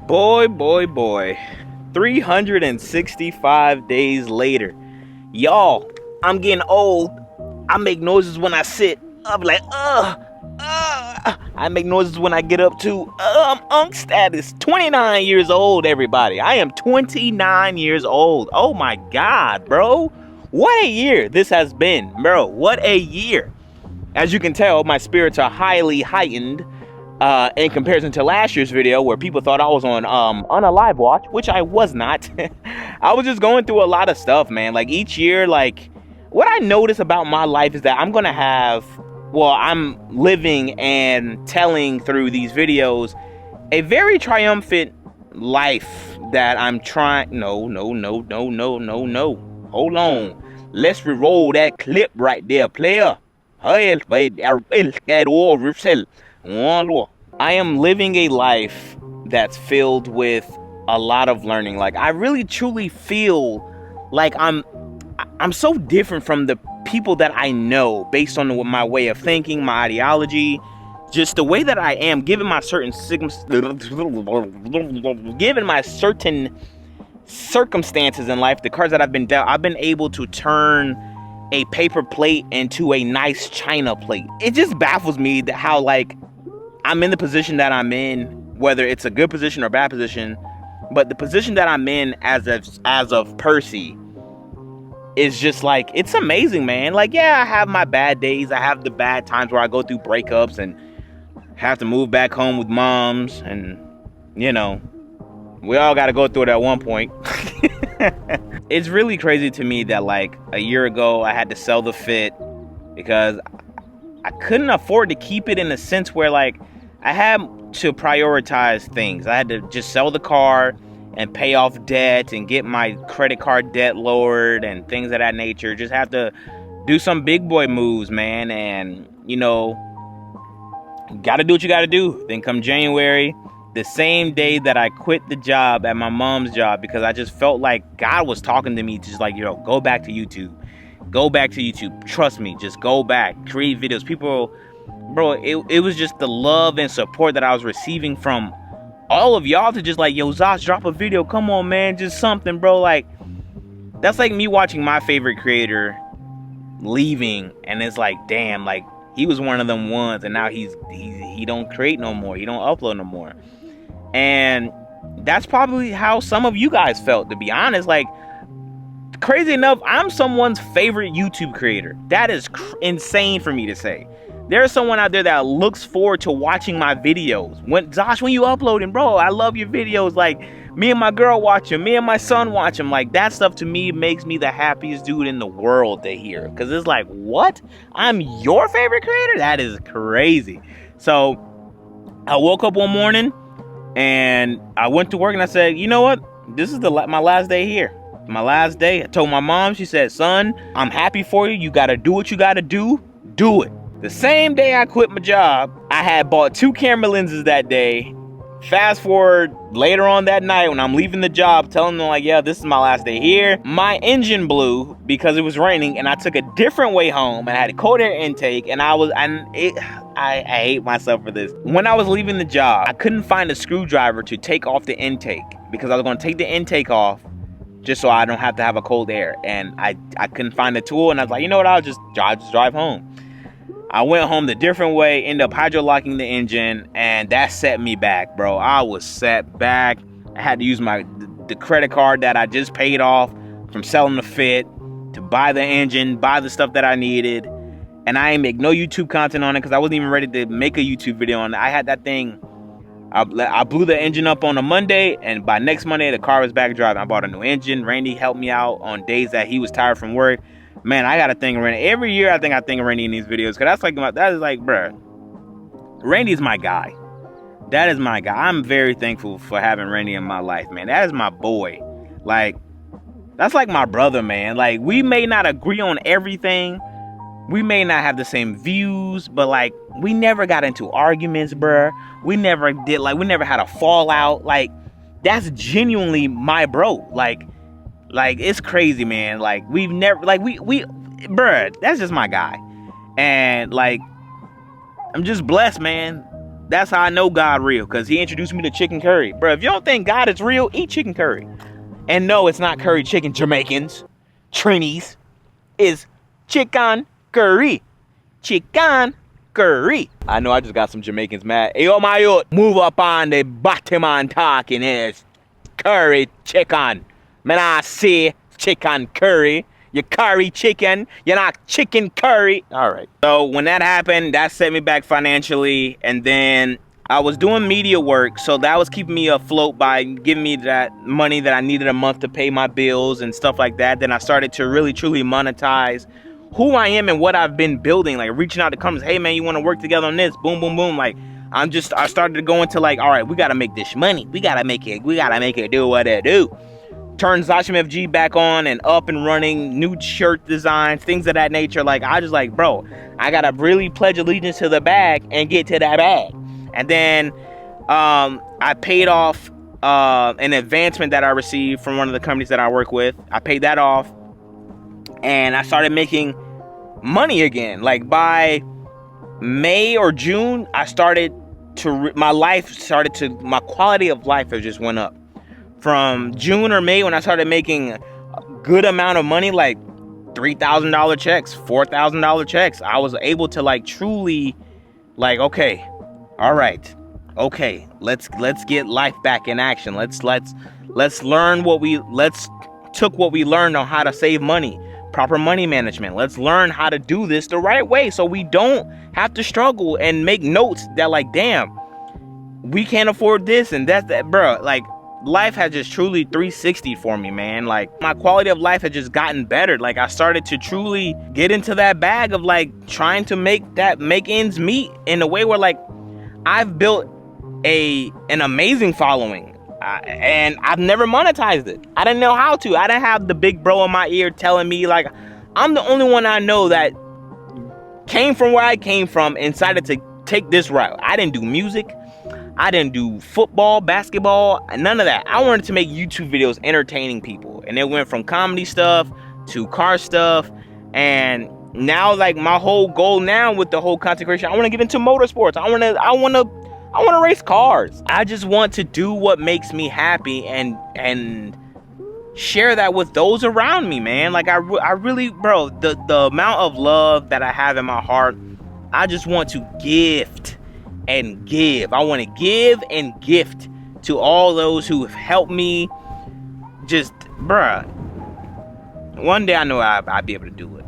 Boy, boy, boy. 365 days later. Y'all, I'm getting old. I make noises when I sit. I'm like, I make noises when I get up too. I'm unk status. 29 years old, everybody. I am 29 years old. Oh my God, bro. What a year this has been, bro. What a year. As you can tell, my spirits are highly heightened in comparison to last year's video where people thought I was on a live watch, which I was not. I was just going through a lot of stuff, man. Like each year, like what I notice about my life is that I'm living and telling through these videos a very triumphant life that I'm trying. No. Hold on. Let's re-roll that clip right there, player. I am living a life that's filled with a lot of learning. Like I really truly feel like I'm so different from the people that I know based on my way of thinking, my ideology, just the way that I am, given my certain circumstances in life, the cards that I've been dealt, I've been able to turn a paper plate into a nice china plate. It just baffles me that how like I'm in the position that I'm in, whether it's a good position or bad position, but the position that I'm in as of Percy is just like, it's amazing, man. Like, yeah, I have my bad days. I have the bad times where I go through breakups and have to move back home with moms, and you know, we all got to go through it at one point. It's really crazy to me that like a year ago I had to sell the Fit because I couldn't afford to keep it, in a sense where like I had to prioritize things. I had to just sell the car and pay off debt and get my credit card debt lowered and things of that nature. Just have to do some big boy moves, man. And you know, gotta do what you gotta do. Then come January, the same day that I quit the job at my mom's job, because I just felt like God was talking to me, just like, go back to YouTube. Go back to YouTube. Trust me, just go back. Create videos. People, bro, it was just the love and support that I was receiving from all of y'all to just like, yo, Zosh, drop a video. Come on, man. Just something, bro. Like, that's like me watching my favorite creator leaving, and it's like, damn, like, he was one of them ones, and now he don't create no more. He don't upload no more. And that's probably how some of you guys felt, to be honest. Like, crazy enough, I'm someone's favorite YouTube creator. That is insane for me to say. There's someone out there that looks forward to watching my videos. Zosh, when you uploading, bro, I love your videos. Like, me and my girl watch them. Me and my son watch them. Like, that stuff to me makes me the happiest dude in the world to hear. Because it's like, what? I'm your favorite creator? That is crazy. So, I woke up one morning and I went to work and I said, you know what? This is my last day here. My last day. I told my mom, she said, son, I'm happy for you. You got to do what you got to do. Do it. The same day I quit my job, I had bought 2 camera lenses that day. Fast forward later on that night when I'm leaving the job, telling them like, yeah, this is my last day here. My engine blew because it was raining, and I took a different way home, and I had a cold air intake, and I hate myself for this. When I was leaving the job, I couldn't find a screwdriver to take off the intake because I was going to take the intake off just so I don't have to have a cold air. And I couldn't find the tool, and I was like, you know what, I'll just drive home. I went home the different way, ended up hydro-locking the engine, and that set me back, bro. I was set back. I had to use the credit card that I just paid off from selling the Fit to buy the engine, buy the stuff that I needed. And I ain't make no YouTube content on it because I wasn't even ready to make a YouTube video on it. I had that thing. I blew the engine up on a Monday, and by next Monday, the car was back driving. I bought a new engine. Randy helped me out on days that he was tired from work. Man, I got to thank Randy. Every year, I think of Randy in these videos, because that is like, bruh, Randy's my guy. That is my guy. I'm very thankful for having Randy in my life, man. That is my boy. Like, that's like my brother, man. Like, we may not agree on everything. We may not have the same views, but like, we never got into arguments, bruh. We never had a fallout. Like, that's genuinely my bro. Like, it's crazy, man. Like, we've never, like, bruh, that's just my guy. And like, I'm just blessed, man. That's how I know God real, because he introduced me to chicken curry. Bro, if you don't think God is real, eat chicken curry. And no, it's not curry chicken, Jamaicans, Trinis. It's chicken curry. Chicken curry. I know I just got some Jamaicans mad. Hey, yo, my youth, move up on the bottom and talking is curry chicken. Man, I say chicken curry. You curry chicken, you're not chicken curry. All right. So when that happened, that set me back financially. And then I was doing media work. So that was keeping me afloat by giving me that money that I needed a month to pay my bills and stuff like that. Then I started to really, truly monetize who I am and what I've been building. Like reaching out to companies. Hey, man, you want to work together on this? Boom, boom, boom. Like I started to go into like, all right, we got to make this money. We got to make it do what it do. Turn Zosh MFG back on and up and running, new shirt designs, things of that nature. Like, I just like, bro, I gotta really pledge allegiance to the bag and get to that bag. And then I paid off an advancement that I received from one of the companies that I work with. I paid that off and I started making money again. Like by May or June, I started to, my quality of life has just went up. From June or May, when I started making a good amount of money, like $3,000 checks, $4,000 checks, I was able to like truly like, okay, all right, okay, let's get life back in action. Let's learn let's took what we learned on how to save money, proper money management. Let's learn how to do this the right way so we don't have to struggle and make notes that like, damn, we can't afford this and that, bro. Like, life has just truly 360 for me, man. Like my quality of life has just gotten better. Like I started to truly get into that bag of like trying to make ends meet in a way where like I've built an amazing following and I've never monetized it. I didn't know how to. I didn't have the big bro in my ear telling me like I'm the only one I know that came from where I came from and decided to take this route. I didn't do music. I didn't do football, basketball, none of that. I wanted to make YouTube videos entertaining people. And it went from comedy stuff to car stuff. And now like my whole goal now with the whole content creation, I want to get into motorsports. I want to race cars. I just want to do what makes me happy and share that with those around me, man. Like I really, bro, the amount of love that I have in my heart, I just want to gift and give. I want to give and gift to all those who have helped me. Just, bruh, one day I know I'll be able to do it.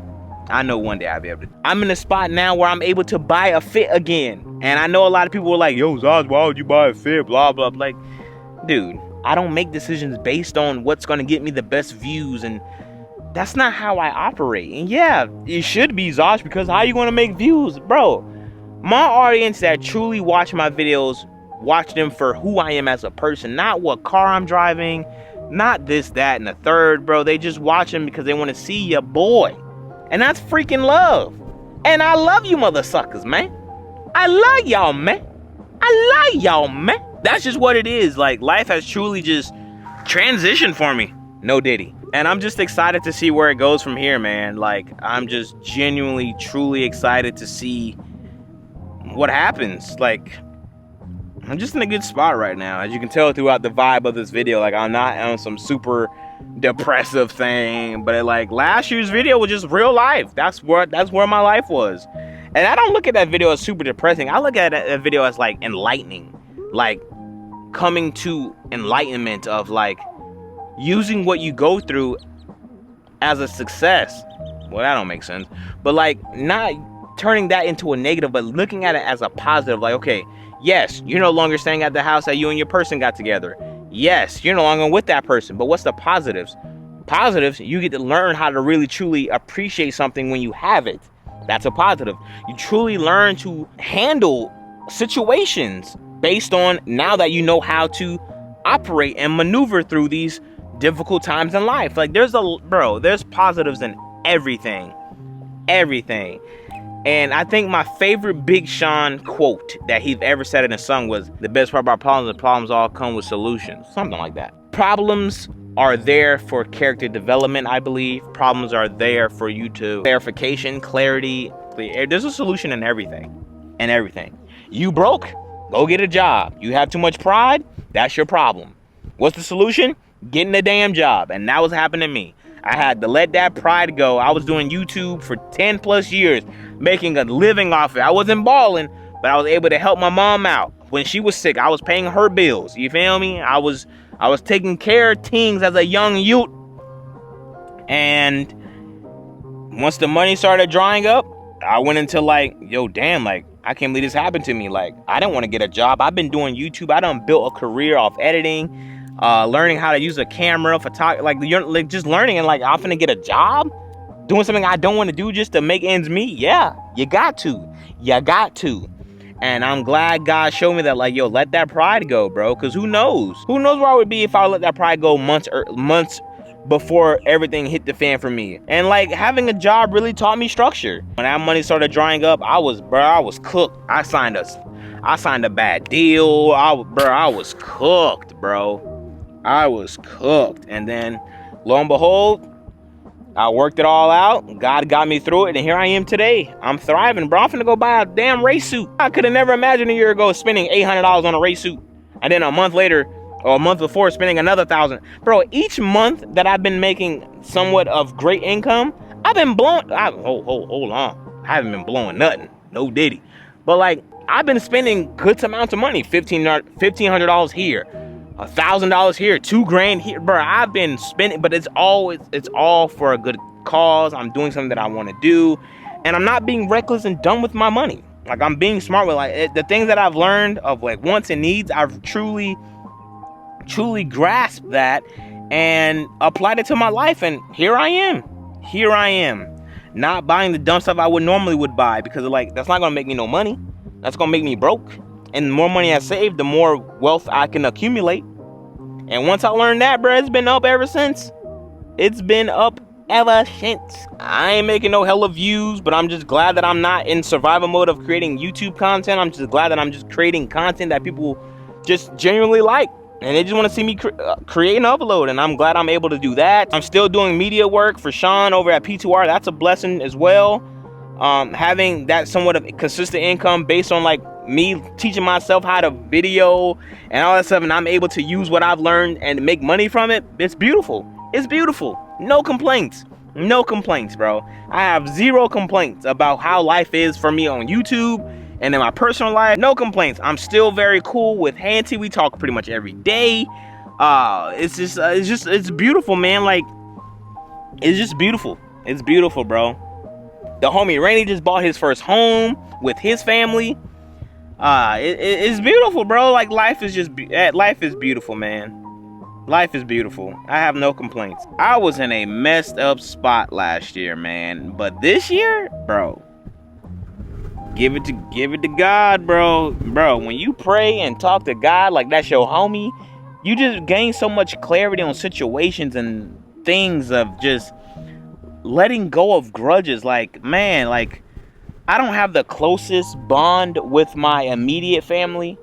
I know one day I'll be able to. I'm in a spot now where I'm able to buy a fit again. And I know a lot of people were like, yo, Zosh, why would you buy a fit? Blah, blah. Like, dude, I don't make decisions based on what's going to get me the best views. And that's not how I operate. And yeah, it should be, Zosh, because how are you going to make views? Bro, my audience that truly watch my videos, watch them for who I am as a person, not what car I'm driving, not this, that, and the third, bro. They just watch them because they want to see your boy. And that's freaking love. And I love you mother suckers, man. I love y'all, man. I love y'all, man. That's just what it is. Like, life has truly just transitioned for me. No diddy. And I'm just excited to see where it goes from here, man. Like, I'm just genuinely, truly excited to see what happens. Like, I'm just in a good spot right now. As you can tell throughout the vibe of this video, like I'm not on some super depressive thing, but like last year's video was just real life. That's where my life was. And I don't look at that video as super depressing. I look at that video as like enlightening, like coming to enlightenment of like using what you go through as a success. Well, that don't make sense, but like not turning that into a negative, but looking at it as a positive. Like, okay, yes, you're no longer staying at the house that you and your person got together. Yes, you're no longer with that person, but what's the positives? Positives, you get to learn how to really truly appreciate something when you have it. That's a positive. You truly learn to handle situations based on now that you know how to operate and maneuver through these difficult times in life. Like there's positives in everything. And I think my favorite Big Sean quote that he's ever said in a song was, the best part about problems is problems all come with solutions. Something like that. Problems are there for character development, I believe. Problems are there for you to clarification, clarity. There's a solution in everything. You broke? Go get a job. You have too much pride? That's your problem. What's the solution? Getting a damn job. And that was happening to me. I had to let that pride go. I was doing YouTube for 10 plus years, making a living off it. I wasn't balling, but I was able to help my mom out. When she was sick, I was paying her bills. You feel me? I was taking care of things as a young youth. And once the money started drying up, I went into like, yo, damn, like, I can't believe this happened to me. Like, I didn't want to get a job. I've been doing YouTube. I done built a career off editing, learning how to use a camera, photography, like, you're like just learning, and like, I'm finna get a job doing something I don't want to do just to make ends meet. Yeah, you got to. And I'm glad God showed me that, like, yo, let that pride go, bro. Because who knows where I would be if I let that pride go months before everything hit the fan for me. And like, having a job really taught me structure. When that money started drying up, I was cooked. I signed a bad deal. I was cooked, bro. I was cooked. And then lo and behold, I worked it all out. God got me through it, and here I am today. I'm thriving, bro. I'm finna go buy a damn race suit. I could have never imagined a year ago spending $800 on a race suit, and then a month later, or a month before, spending another $1,000. Bro, each month that I've been making somewhat of great income, I've been blowing. Hold on. I haven't been blowing nothing. No diddy. But like, I've been spending good amounts of money. $1,500 here, $1,000 here, $2,000 here, bro. I've been spending, but it's all for a good cause. I'm doing something that I want to do, and I'm not being reckless and dumb with my money. Like, I'm being smart with the things that I've learned of like wants and needs. I've truly grasped that and applied it to my life, and here I am, not buying the dumb stuff I would normally buy, because like, that's not gonna make me no money. That's gonna make me broke. And the more money I save, the more wealth I can accumulate. And once I learned that, bro, it's been up ever since. I ain't making no hella views, but I'm just glad that I'm not in survival mode of creating YouTube content. I'm just glad that I'm just creating content that people just genuinely like, and they just want to see me create and upload, and I'm glad I'm able to do that. I'm still doing media work for Sean over at P2R. That's a blessing as well. Having that somewhat of consistent income based on like me teaching myself how to video and all that stuff, and I'm able to use what I've learned and make money from it. It's beautiful. No complaints, bro. I have zero complaints about how life is for me on YouTube and in my personal life. No complaints. I'm still very cool with Hanty. We talk pretty much every day. It's beautiful, man. Like, it's just beautiful. It's beautiful, bro. The homie Rainey just bought his first home with his family. It's beautiful, bro. Like, life is beautiful, man. Life is beautiful. I have no complaints. I was in a messed up spot last year, man. But this year, bro, give it to God, bro. Bro, when you pray and talk to God like that's your homie, you just gain so much clarity on situations and things of just letting go of grudges. Like, man, like, I don't have the closest bond with my immediate family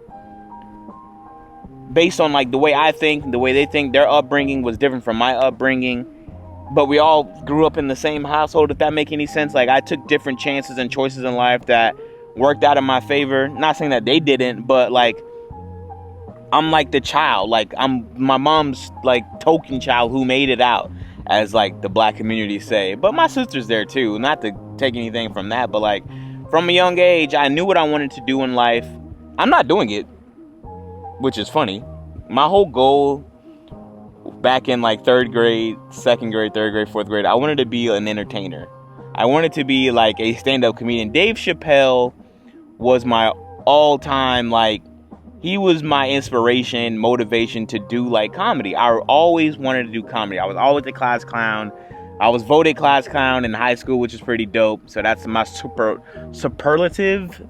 based on like the way I think, the way they think. Their upbringing was different from my upbringing, but we all grew up in the same household, if that make any sense. Like, I took different chances and choices in life that worked out in my favor. Not saying that they didn't, but like, I'm like the child. Like, I'm my mom's like token child who made it out, as like the black community say. But my sister's there too. Not to take anything from that, but like, from a young age, I knew what I wanted to do in life. I'm not doing it, which is funny. My whole goal back in like 3rd grade, 2nd grade, 3rd grade, 4th grade, I wanted to be an entertainer. I wanted to be like a stand-up comedian. Dave Chappelle was my all-time, like, he was my inspiration, motivation to do like comedy. I always wanted to do comedy. I was always a class clown. I was voted class clown in high school, which is pretty dope. So that's my superlative.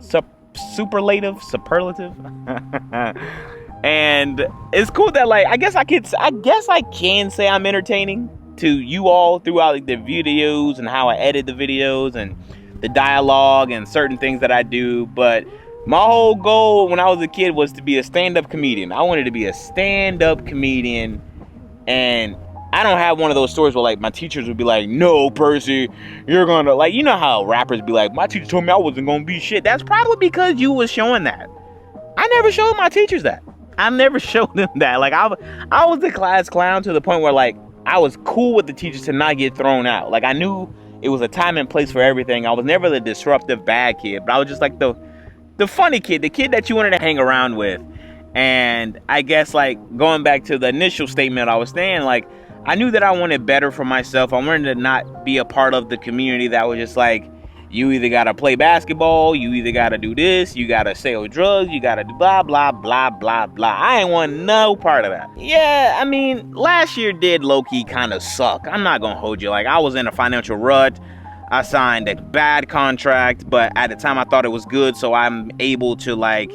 And it's cool that, like, I guess I can say I'm entertaining to you all throughout like the videos and how I edit the videos and the dialogue and certain things that I do. But my whole goal when I was a kid was to be a stand-up comedian. I wanted to be a stand-up comedian, and I don't have one of those stories where like my teachers would be like, no, Percy, you're gonna, like, you know how rappers be like, my teacher told me I wasn't gonna be shit. That's probably because you was showing that. I never showed my teachers that. I never showed them that. Like, I was the class clown to the point where, like, I was cool with the teachers to not get thrown out. Like, I knew it was a time and place for everything. I was never the disruptive bad kid, but I was just like the funny kid, the kid that you wanted to hang around with. And I guess, like, going back to the initial statement I was saying, like, I knew that I wanted better for myself. I wanted to not be a part of the community that was just like, you either got to play basketball, you either got to do this, you got to sell drugs, you got to do blah, blah, blah, blah, blah. I ain't want no part of that. Yeah, I mean, last year did low-key kind of suck. I'm not going to hold you. Like, I was in a financial rut. I signed a bad contract, but at the time I thought it was good, so I'm able to, like,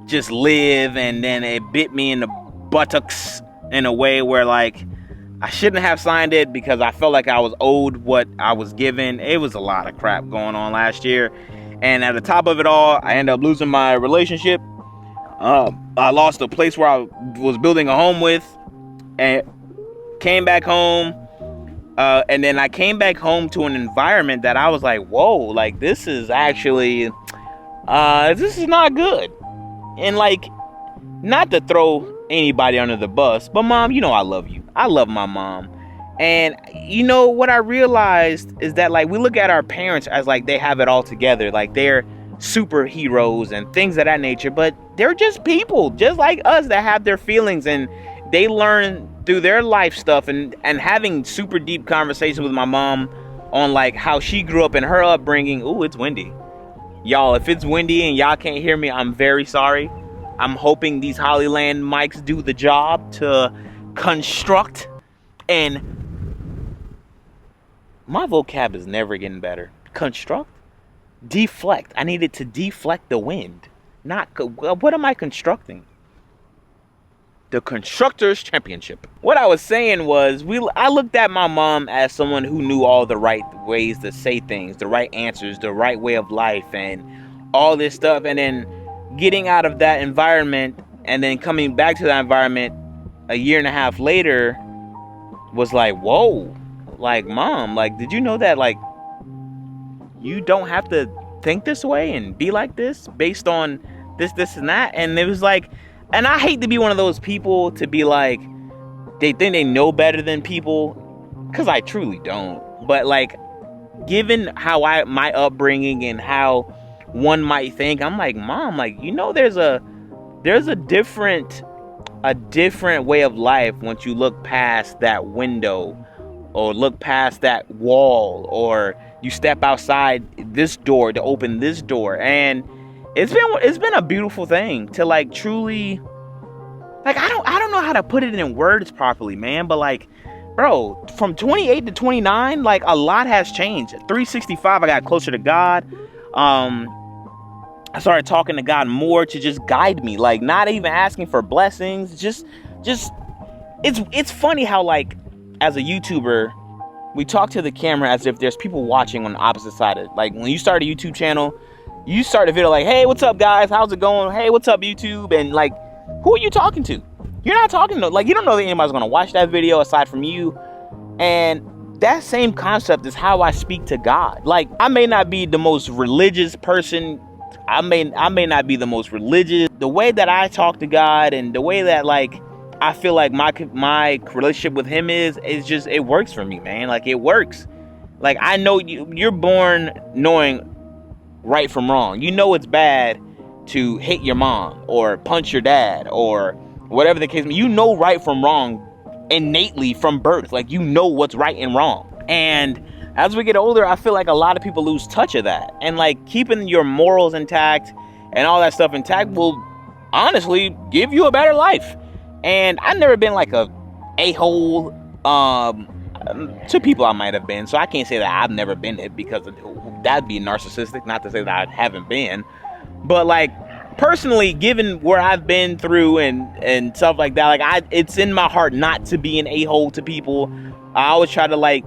just live, and then it bit me in the buttocks in a way where, like, I shouldn't have signed it because I felt like I was owed what I was given. It was a lot of crap going on last year. And at the top of it all, I ended up losing my relationship. I lost the place where I was building a home with, and came back home. And then I came back home to an environment that I was like, whoa, like, this is actually, this is not good. And, like, not to throw anybody under the bus, but Mom, you know I love you. I love my mom. And you know what I realized is that, like, we look at our parents as like they have it all together, like they're superheroes and things of that nature, but they're just people just like us that have their feelings, and they learn through their life stuff. And having super deep conversations with my mom on, like, how she grew up and her upbringing. Ooh, it's windy. Y'all, if it's windy and y'all can't hear me, I'm very sorry. I'm hoping these Hollyland mics do the job to construct. And my vocab is never getting better. Construct? Deflect. I needed to deflect the wind. What am I constructing? The Constructors Championship. What I was saying was, I looked at my mom as someone who knew all the right ways to say things, the right answers, the right way of life, and all this stuff. And then getting out of that environment and then coming back to that environment a year and a half later was like, whoa, like, Mom, like, did you know that, like, you don't have to think this way and be like this based on this and that? And it was like, and I hate to be one of those people to be like, they think they know better than people, because I truly don't. But, like, given how my upbringing and how one might think, I'm like, Mom, like, you know, there's a different way of life once you look past that window, or look past that wall, or you step outside this door to open this door. And it's been a beautiful thing to, like, truly, like, I don't know how to put it in words properly, man, but, like, bro, from 28 to 29, like, a lot has changed. 365, I got closer to God. I started talking to God more to just guide me, like, not even asking for blessings. Just it's funny how, like, as a YouTuber, we talk to the camera as if there's people watching on the opposite side of it. Like, when you start a YouTube channel, you start a video like, hey, what's up, guys? How's it going? Hey, what's up, YouTube? And, like, who are you talking to? You're not talking to, like, you don't know that anybody's gonna watch that video aside from you. And that same concept is how I speak to God. Like, I may not be the most religious person. I may not be the most religious. The way that I talk to God and the way that, like, I feel like my relationship with Him is just, it works for me, man. Like, it works. Like, I know you're born knowing right from wrong. You know it's bad to hit your mom or punch your dad or whatever the case may be. You know right from wrong innately from birth. Like, you know what's right and wrong. And as we get older, I feel like a lot of people lose touch of that. And, like, keeping your morals intact and all that stuff intact will honestly give you a better life. And I've never been like a-hole to people I might have been. So I can't say that I've never been it, because that'd be narcissistic. Not to say that I haven't been. But, like, personally, given where I've been through and stuff like that, like, it's in my heart not to be an a-hole to people. I always try to, like,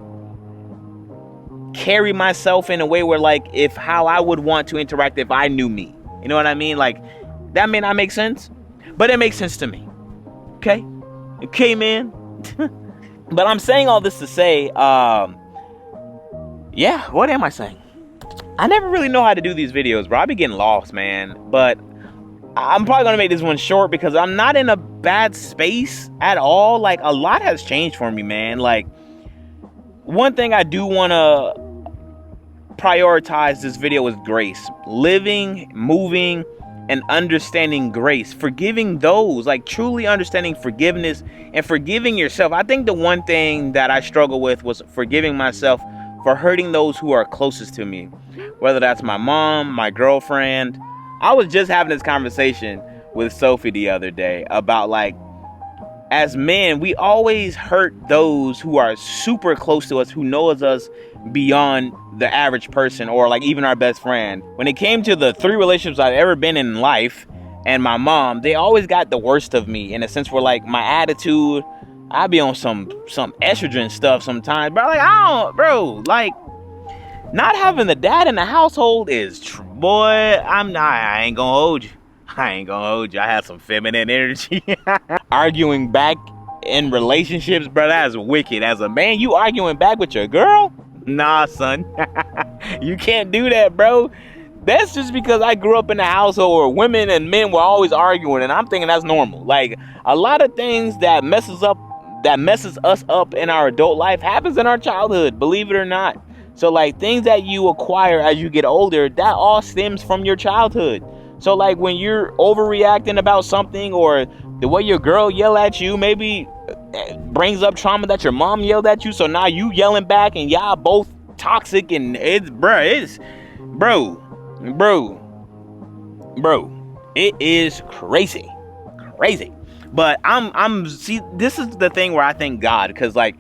carry myself in a way where, like, if how I would want to interact if I knew me. You know what I mean? Like, that may not make sense, but it makes sense to me. Okay, man. But I'm saying all this to say, yeah, what am I saying? I never really know how to do these videos, bro. I be getting lost, man. But I'm probably gonna make this one short because I'm not in a bad space at all. Like, a lot has changed for me, man. Like, one thing I do want to prioritize this video is grace. Living, moving, and understanding grace. Forgiving those, like truly understanding forgiveness and forgiving yourself. I think the one thing that I struggle with was forgiving myself for hurting those who are closest to me. Whether that's my mom, my girlfriend. I was just having this conversation with Sophie the other day about, like, as men, we always hurt those who are super close to us, who knows us beyond the average person, or like even our best friend. When it came to the 3 relationships I've ever been in life and my mom, they always got the worst of me, in a sense where, like, my attitude, I'd be on some estrogen stuff sometimes, bro. Like, like, not having the dad in the household is, boy, I ain't gonna hold you. I have some feminine energy. Arguing back in relationships, bro, that's wicked. As a man, you arguing back with your girl? Nah, son. You can't do that, bro. That's just because I grew up in a household where women and men were always arguing, and I'm thinking that's normal. Like, a lot of things that messes us up in our adult life happens in our childhood, believe it or not. So, like, things that you acquire as you get older, that all stems from your childhood. So, like, when you're overreacting about something, or the way your girl yell at you maybe brings up trauma that your mom yelled at you, so now you yelling back and y'all both toxic, and it is crazy. But see, this is the thing where I thank God, because, like,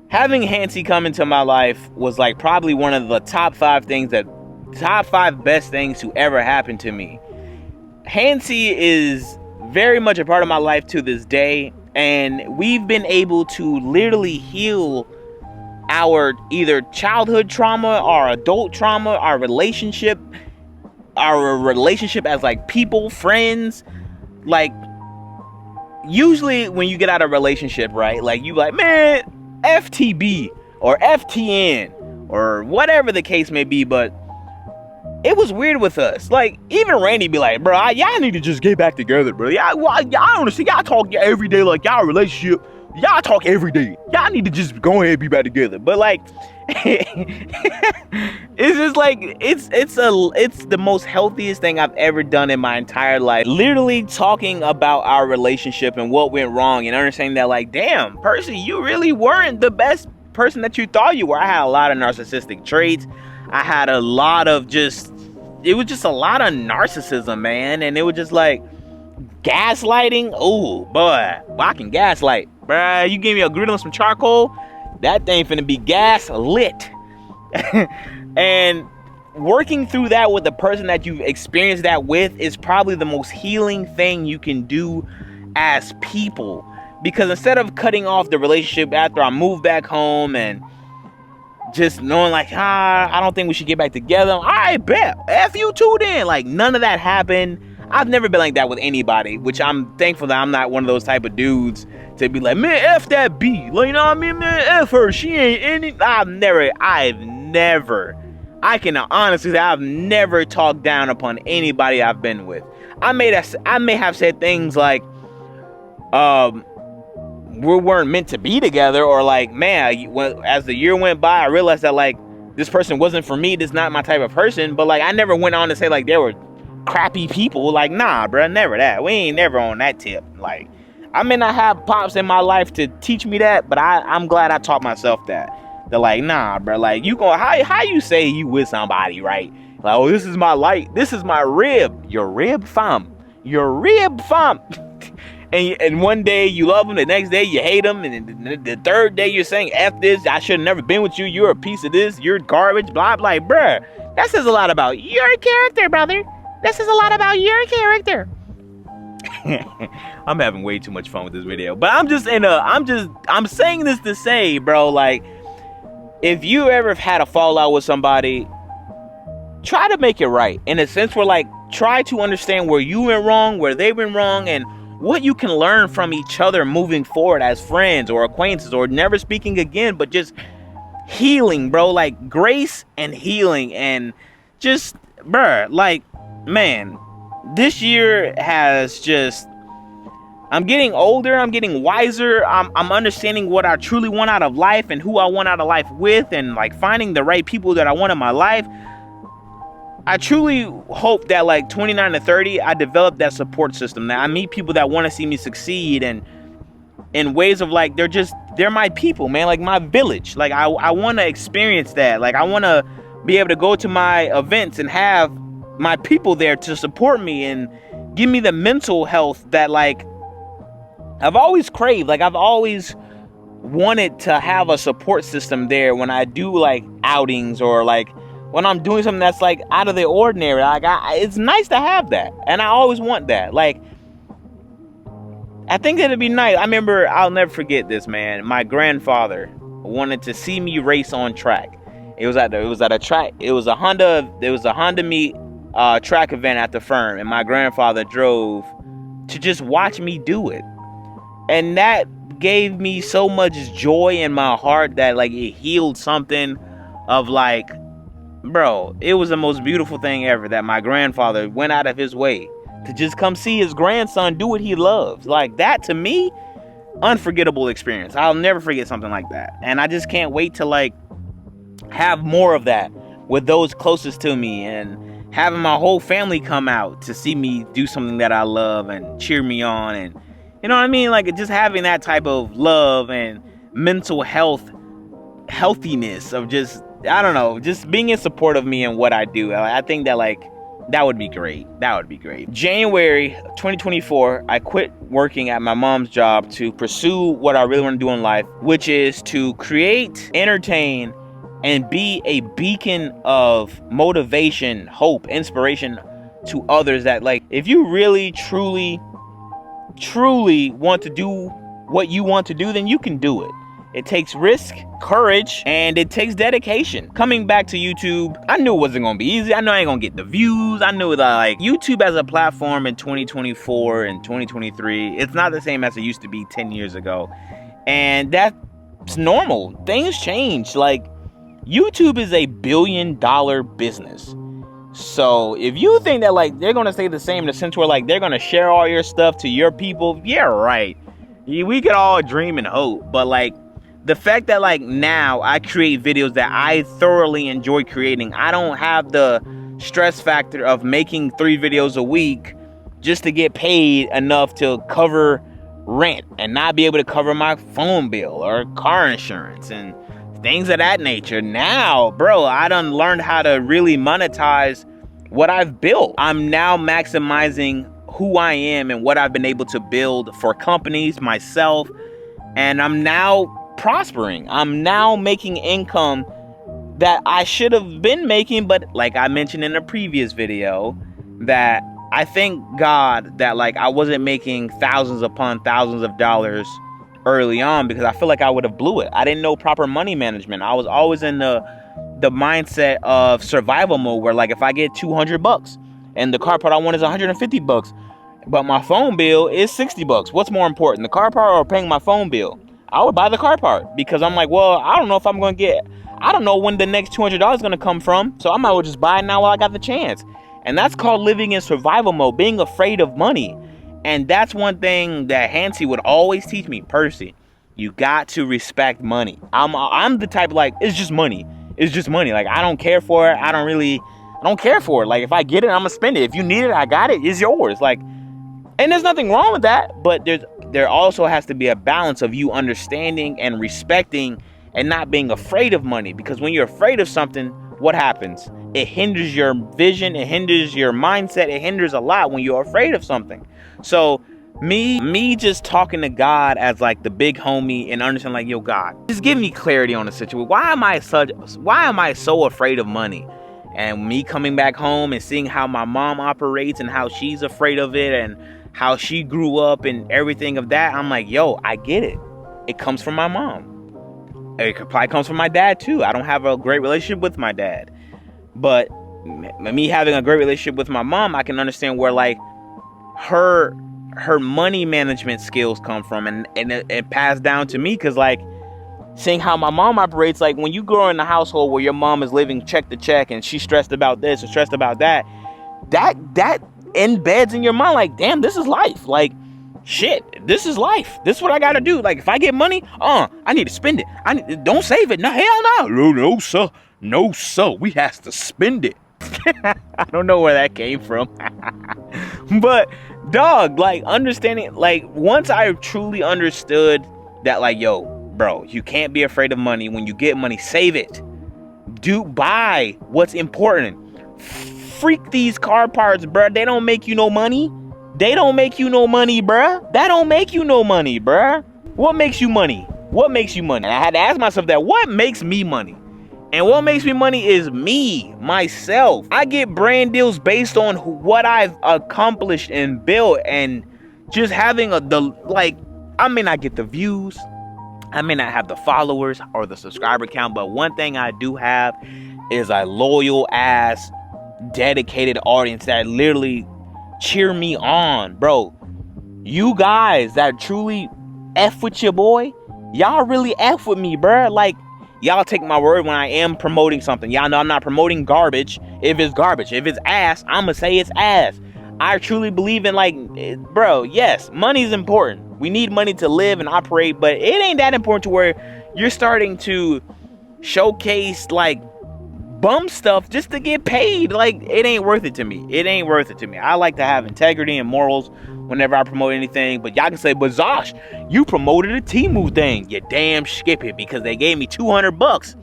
having Hansi come into my life was, like, probably one of the top 5 best things to ever happen to me. Hansi is very much a part of my life to this day, and we've been able to literally heal our either childhood trauma, our adult trauma, our relationship as, like, people, friends. Like, usually when you get out of a relationship, right, like, you like, man, FTB or FTN or whatever the case may be, but it was weird with us. Like, even Randy be like, bro, y'all need to just get back together, bro. Y'all understand. Y'all talk every day, like, y'all relationship. Y'all talk every day. Y'all need to just go ahead and be back together. But, like, it's just like, it's the most healthiest thing I've ever done in my entire life. Literally talking about our relationship and what went wrong, and understanding that, like, damn, Percy, you really weren't the best person that you thought you were. I had a lot of narcissistic traits. I had a lot of it was just a lot of narcissism, man. And it was just like gaslighting. Oh, boy, I can gaslight. Bruh, you give me a griddle and some charcoal, that thing finna be gas lit. And working through that with the person that you've experienced that with is probably the most healing thing you can do as people. Because instead of cutting off the relationship after I moved back home and just knowing, like, I don't think we should get back together, I bet, F you too then. Like, none of that happened. I've never been like that with anybody, which I'm thankful that I'm not one of those type of dudes to be like, man, F that B. Like, you know what I mean, man, F her, she ain't any. I've never, I can honestly say I've never talked down upon anybody I've been with. I may have said things like, we weren't meant to be together, or like, man, as the year went by, I realized that, like, this person wasn't for me. This is not my type of person. But, like, I never went on to say, like, there were crappy people. Like, nah, bro, never that. We ain't never on that tip. Like, I may not have pops in my life to teach me that, but I'm glad I taught myself that. They're like, nah, bro, like, you going, how you say you with somebody, right? Like, oh, this is my light, this is my rib. Your rib, fam. And one day you love them, the next day you hate them, and the third day you're saying, F this, I should have never been with you, you're a piece of this, you're garbage, blah, blah. Like, bruh, that says a lot about your character, brother. That says a lot about your character. I'm having way too much fun with this video, but I'm saying this to say, bro, like, if you ever had a fallout with somebody, try to make it right, in a sense where, like, try to understand where you went wrong, where they went wrong, and what you can learn from each other moving forward as friends or acquaintances, or never speaking again, but just healing, bro. Like, grace and healing, and just, bruh, like, man, this year has just, I'm getting older, I'm getting wiser, I'm understanding what I truly want out of life and who I want out of life with, and like finding the right people that I want in my life. I truly hope that like 29 to 30, I develop that support system, that I meet people that want to see me succeed, and in ways of like, they're my people, man, like my village. Like I want to experience that. Like I want to be able to go to my events and have my people there to support me and give me the mental health that like I've always craved. Like I've always wanted to have a support system there when I do like outings, or like when I'm doing something that's like out of the ordinary. Like it's nice to have that, and I always want that. Like I think it'd be nice. I remember, I'll never forget this, man. My grandfather wanted to see me race on track. It was at a track. It was a Honda meet track event at the firm, and my grandfather drove to just watch me do it. And that gave me so much joy in my heart that like it healed something of like, bro, it was the most beautiful thing ever that my grandfather went out of his way to just come see his grandson do what he loves. Like that, to me, unforgettable experience. I'll never forget something like that. And I just can't wait to like have more of that with those closest to me, and having my whole family come out to see me do something that I love and cheer me on. And you know what I mean? Like just having that type of love and mental healthiness of just, I don't know, just being in support of me and what I do. I think that like, that would be great. That would be great. January 2024, I quit working at my mom's job to pursue what I really want to do in life, which is to create, entertain, and be a beacon of motivation, hope, inspiration to others. That like, if you really, truly want to do what you want to do, then you can do it. It takes risk, courage, and it takes dedication. Coming back to YouTube, I knew it wasn't gonna be easy. I know I ain't gonna get the views. I knew that like YouTube as a platform in 2024 and 2023, it's not the same as it used to be 10 years ago. And that's normal. Things change. Like YouTube is $1 billion business. So if you think that like they're gonna stay the same in the sense where like they're gonna share all your stuff to your people, yeah, right. We could all dream and hope, but like the fact that like now I create videos that I thoroughly enjoy creating. I don't have the stress factor of making 3 videos a week just to get paid enough to cover rent and not be able to cover my phone bill or car insurance and things of that nature. Now, bro, I done learned how to really monetize what I've built. I'm now maximizing who I am and what I've been able to build for companies, myself, and I'm now prospering. I'm now making income that I should have been making, but like I mentioned in a previous video, that I thank God that like I wasn't making thousands upon thousands of dollars early on, because I feel like I would have blew it. I didn't know proper money management. I was always in the mindset of survival mode, where like if I get $200 and the car part I want is $150, but my phone bill is $60, what's more important, the car part or paying my phone bill? I would buy the car part, because I'm like, well, I don't know if I'm going to get, I don't know when the next $200 is going to come from, so I might as well just buy it now while I got the chance. And that's called living in survival mode, being afraid of money. And that's one thing that Hansi would always teach me. Percy, you got to respect money. I'm the type like, it's just money. It's just money. Like, I don't care for it. I don't care for it. Like, if I get it, I'm going to spend it. If you need it, I got it. It's yours. Like, and there's nothing wrong with that, but there also has to be a balance of you understanding and respecting and not being afraid of money. Because when you're afraid of something, what happens? It hinders your vision, it hinders your mindset, it hinders a lot when you're afraid of something. So me just talking to God as like the big homie and understanding like, yo, God, just give me clarity on the situation. Why am I so afraid of money? And me coming back home and seeing how my mom operates and how she's afraid of it and how she grew up and everything of that, I'm like, yo, I get it. It comes from my mom. It probably comes from my dad too. I don't have a great relationship with my dad, but me having a great relationship with my mom, I can understand where like her money management skills come from, and it passed down to me, because like seeing how my mom operates, like when you grow in a household where your mom is living check to check and she's stressed about this or stressed about that embeds in your mind like, damn, this is life. Like, shit, this is life. This is what I gotta do. Like, if I get money, I need to spend it. Don't save it. No, hell no. No, sir. No, sir. We has to spend it. I don't know where that came from. But, dog, like, understanding, like, once I truly understood that, like, yo, bro, you can't be afraid of money. When you get money, save it. Buy what's important. Freak these car parts, bruh. They don't make you no money. They don't make you no money, bruh. That don't make you no money, bruh. What makes you money? What makes you money? And I had to ask myself that. What makes me money? And what makes me money is me, myself. I get brand deals based on what I've accomplished and built, and just having I may not get the views, I may not have the followers or the subscriber count, but one thing I do have is a loyal ass, dedicated audience that literally cheer me on, bro. You guys that truly F with your boy, y'all really F with me, bruh. Like, y'all take my word when I am promoting something. Y'all know I'm not promoting garbage if it's garbage. If it's ass, I'ma say it's ass. I truly believe in, like, bro, yes, money's important. We need money to live and operate, but it ain't that important to where you're starting to showcase, like, bum stuff just to get paid. Like, it ain't worth it to me. It ain't worth it to me. I like to have integrity and morals whenever I promote anything. But y'all can say, but Zosh, you promoted a Temu thing. You damn skip it, because they gave me $200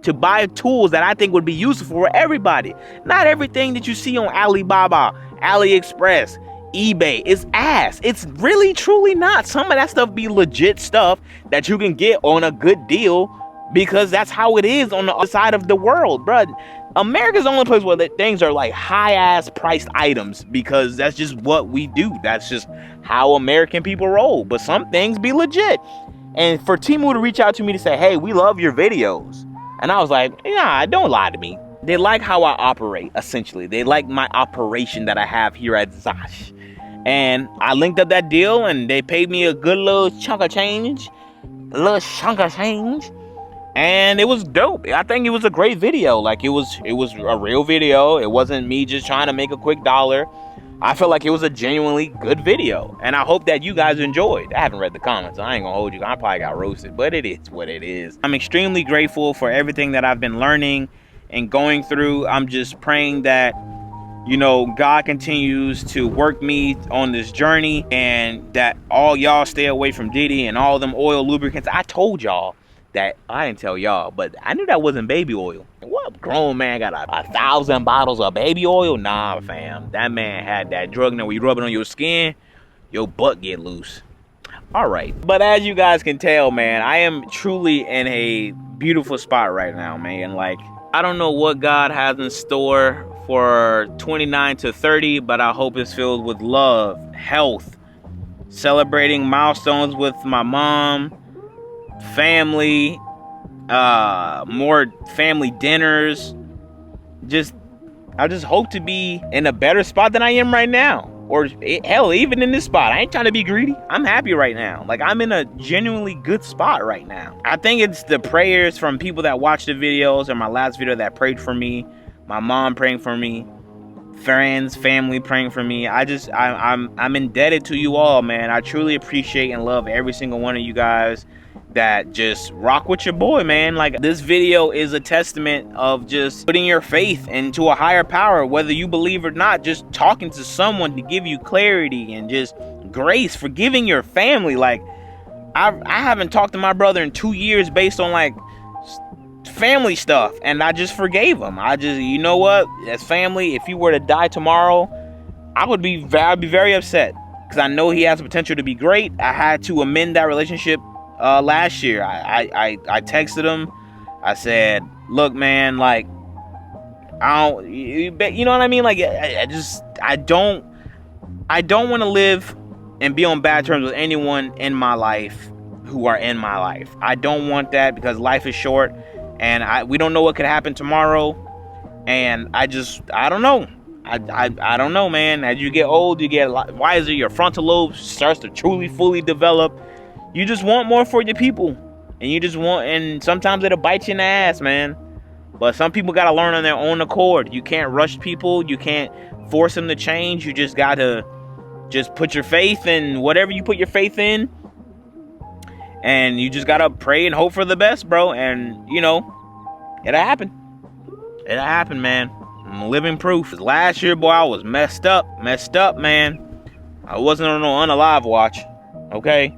to buy tools that I think would be useful for everybody. Not everything that you see on Alibaba, AliExpress, eBay is ass. It's really truly not. Some of that stuff be legit stuff that you can get on a good deal, because that's how it is on the other side of the world, bro. America's the only place where things are like high-ass priced items, because that's just what we do. That's just how American people roll. But some things be legit. And for Temu to reach out to me to say, hey, we love your videos. And I was like, nah, don't lie to me. They like how I operate, essentially. They like my operation that I have here at Zosh. And I linked up that deal, and they paid me a good little chunk of change. And it was dope. I think it was a great video. Like, it was a real video. It wasn't me just trying to make a quick dollar. I felt like it was a genuinely good video. And I hope that you guys enjoyed. I haven't read the comments, so I ain't gonna hold you. I probably got roasted, but it is what it is. I'm extremely grateful for everything that I've been learning and going through. I'm just praying that, you know, God continues to work me on this journey, and that all y'all stay away from Diddy and all them oil lubricants. I told y'all that. I didn't tell y'all, but I knew that wasn't baby oil. What grown man got 1,000 bottles of baby oil? Nah, fam. That man had that drug. Now when you rub it on your skin, your butt get loose. All right. But as you guys can tell, man, I am truly in a beautiful spot right now, man. Like, I don't know what God has in store for 29 to 30, but I hope it's filled with love, health, celebrating milestones with my mom, family, more family dinners. I just hope to be in a better spot than I am right now, or hell, even in this spot. I ain't trying to be greedy. I'm happy right now. Like, I'm in a genuinely good spot right now. I think it's the prayers from people that watch the videos, or my last video that prayed for me, my mom praying for me, friends, family praying for me. I'm indebted to you all, man. I truly appreciate and love every single one of you guys that just rock with your boy, man. Like, this video is a testament of just putting your faith into a higher power, whether you believe or not. Just talking to someone to give you clarity and just grace, forgiving your family. Like, I haven't talked to my brother in 2 years based on, like, family stuff, and I just forgave him. You know what, as family, if he were to die tomorrow, I'd be very upset, because I know he has the potential to be great. I had to amend that relationship last year. I texted him. I said, look, man, like, you know what I mean? Like, I don't want to live and be on bad terms with anyone in my life who are in my life. I don't want that, because life is short, and we don't know what could happen tomorrow. And I don't know. I don't know, man. As you get old, you get wiser. Your frontal lobe starts to truly, fully develop. You just want more for your people. And sometimes it'll bite you in the ass, man. But some people got to learn on their own accord. You can't rush people. You can't force them to change. You just gotta just put your faith in whatever you put your faith in, and you just gotta pray and hope for the best, bro. And you know, it'll happen. It'll happen, man. I'm living proof. Last year, boy, I was messed up, man. I wasn't on no unalive watch, okay?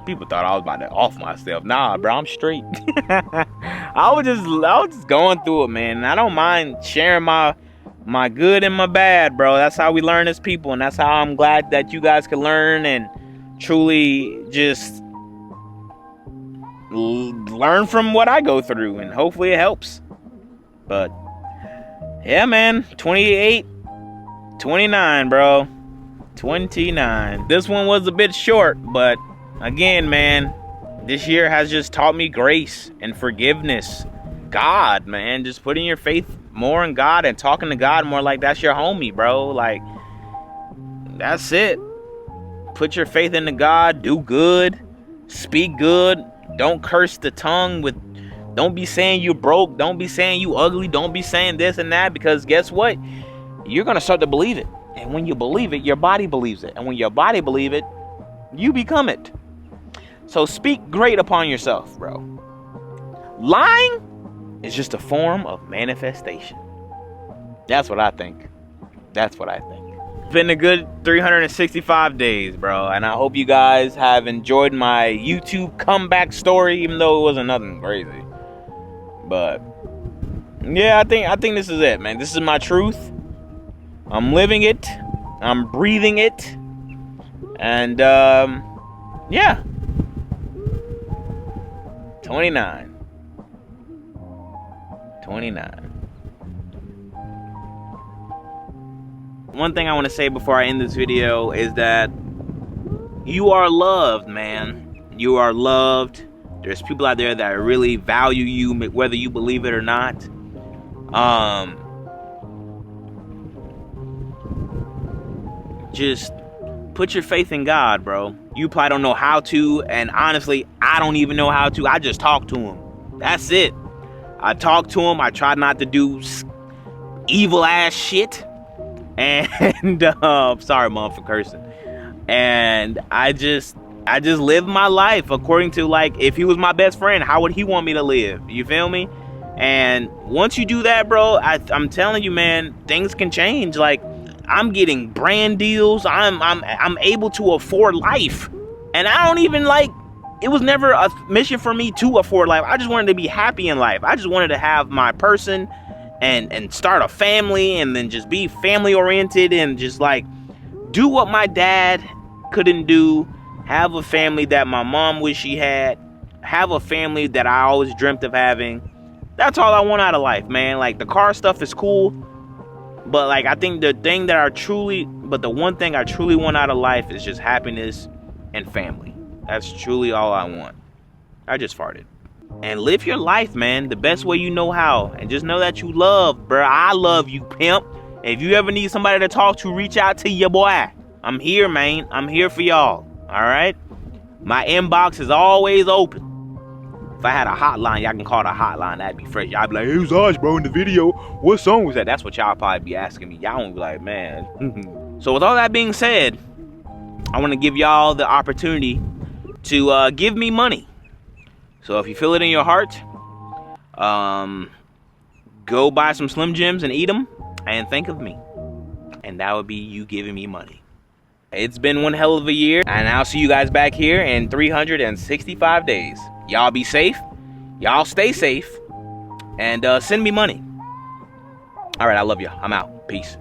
People thought I was about to off myself. Nah, bro, I'm straight. I was just going through it, man. And I don't mind sharing my good and my bad, bro. That's how we learn as people, and that's how I'm glad that you guys can learn and truly just learn from what I go through, and hopefully it helps. But yeah, man, 28, 29, bro. 29. This one was a bit short, but again, man, this year has just taught me grace and forgiveness. God, man, just putting your faith more in God and talking to God more like that's your homie, bro. Like, that's it. Put your faith into God. Do good. Speak good. Don't curse the tongue with... Don't be saying you broke. Don't be saying you ugly. Don't be saying this and that, because guess what? You're going to start to believe it. And when you believe it, your body believes it. And when your body believes it, you become it. So speak great upon yourself, bro. Lying is just a form of manifestation. That's what I think. It's been a good 365 days, bro. And I hope you guys have enjoyed my YouTube comeback story, even though it wasn't nothing crazy. But yeah, I think this is it, man. This is my truth. I'm living it. I'm breathing it. And yeah. 29. One thing I want to say before I end this video is that you are loved, man. You are loved. There's people out there that really value you, whether you believe it or not. Just put your faith in God, bro. You probably don't know how to, and honestly, I don't even know how to. I just talk to him. That's it. I talk to him. I try not to do evil ass shit. And sorry, mom, for cursing. And I just live my life according to, like, if he was my best friend, how would he want me to live? You feel me? And once you do that, bro, I'm telling you, man, things can change. Like, I'm getting brand deals. I'm able to afford life. And I don't even, like, it was never a mission for me to afford life. I just wanted to be happy in life. I just wanted to have my person and start a family, and then just be family oriented, and just like do what my dad couldn't do. Have a family that my mom wished she had. Have a family that I always dreamt of having. That's all I want out of life, man. Like, the car stuff is cool, but like, I think the one thing I truly want out of life is just happiness and family. That's truly all I want. I just farted. And live your life, man, the best way you know how. And just know that you love, bro. I love you, pimp. If you ever need somebody to talk to, reach out to your boy. I'm here, man. I'm here for y'all. All right? My inbox is always open. If I had a hotline, y'all can call the hotline. That'd be fresh. Y'all be like, hey, Zosh, bro, in the video, what song was that? That's what y'all probably be asking me. Y'all won't be like, man. So with all that being said, I want to give y'all the opportunity to give me money. So if you feel it in your heart, go buy some Slim Jims and eat them, and think of me. And that would be you giving me money. It's been one hell of a year, and I'll see you guys back here in 365 days. Y'all be safe. Y'all stay safe. And send me money. All right, I love you. I'm out. Peace.